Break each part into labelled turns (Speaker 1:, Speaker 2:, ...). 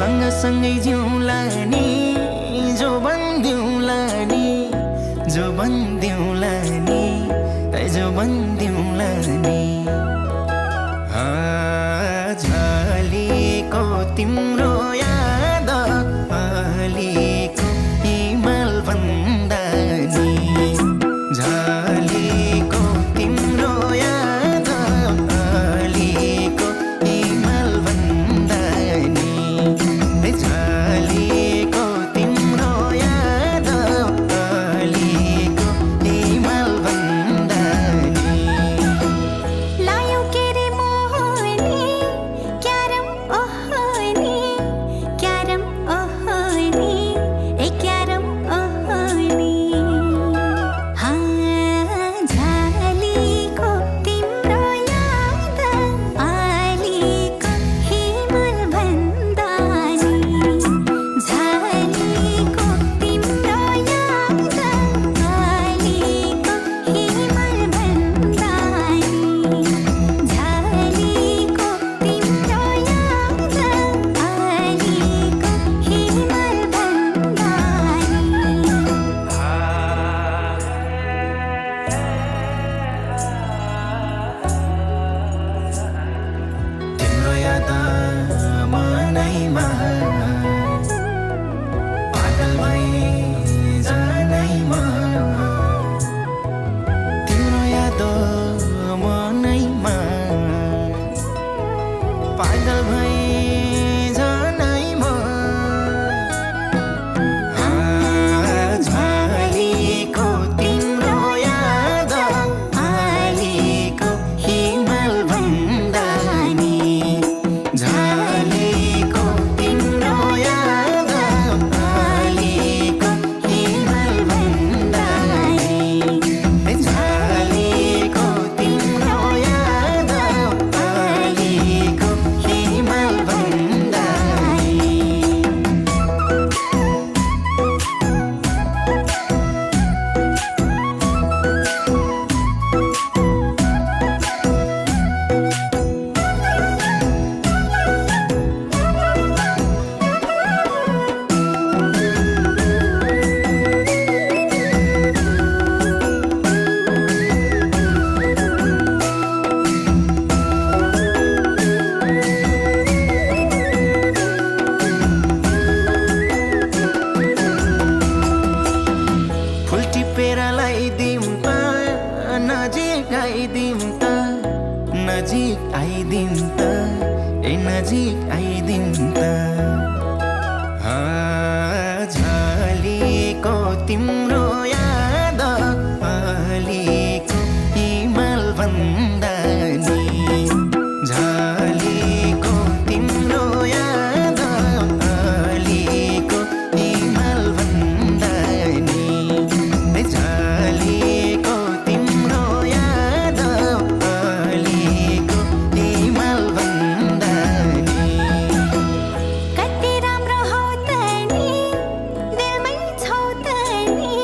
Speaker 1: सँगसँगै जिउँला नि जो बन्दिउँला नि जो बन्दिउँला नि जो बन्दिउँला नि झलेको तिम्रो याद अलिको हिमाल भन्दा नि झलेको तिम्रो याद अलिको हिमाल भन्दा नि झलेको तिम्रो याद अलिको हिमाल भन्दा नि
Speaker 2: लायो के रे मोहनी क्यारम ओहनी क्यारम ओहनी ए क्यारम ओहनी झलेको तिम्रो याद अलिको हिमाल भन्दा नि झलेको तिम्रो याद अलिको हिमाल भन्दा नि झलेको तिम्रो याद अलिको हिमाल भन्दा
Speaker 1: तिम्रो याद मनैमा पागल भई जानैमा तिम्रो याद मनैमा पागल भई जानैमा झलेको तिम्रो याद अलिको हिमाल भन्दा नि झलेको तिम्रो याद अलिको हिमाल भन्दा नि झलेको तिम्रो याद अलिको हिमाल भन्दा नि फुल टिपेर लगाइदिउँ त नजिक आइदिउँ त नजिक आइदिउँ त ए नजिक आइदिउँ त झलेको तिम्रो याद अलिको हिमाल भन्दा नि झलेको तिम्रो याद अलिको हिमाल भन्दा नि झलेको तिम्रो याद अलिको हिमाल भन्दा नि
Speaker 2: कति राम्रो हौ त नि दिलमै छौ त नि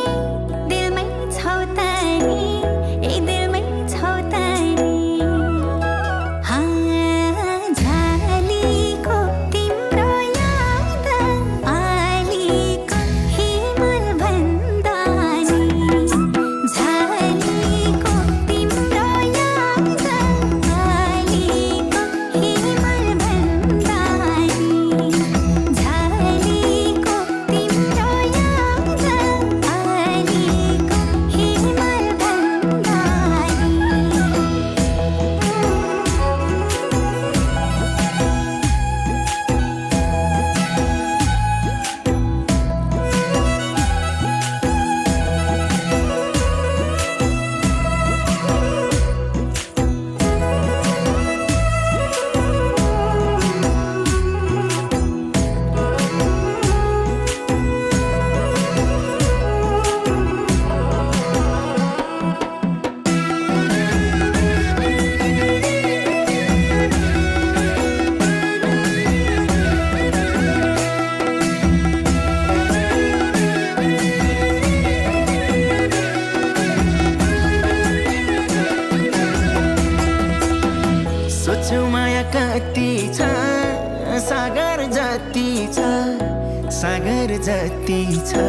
Speaker 1: जति छ सागर जति छ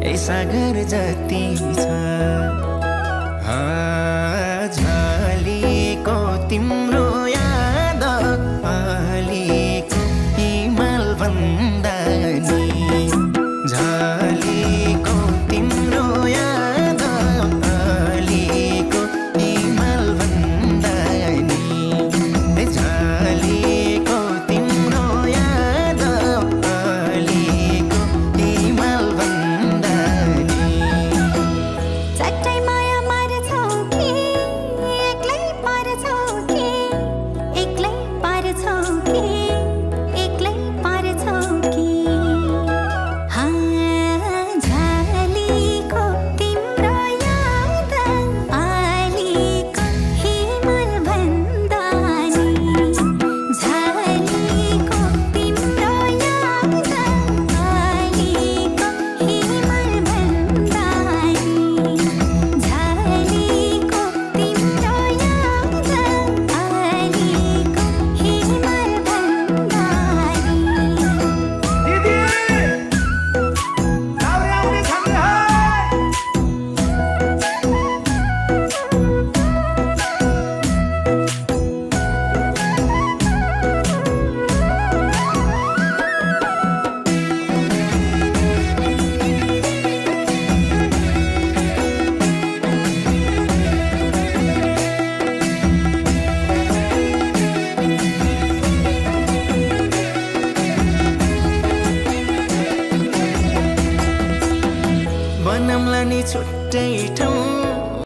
Speaker 1: ए सागर जति छ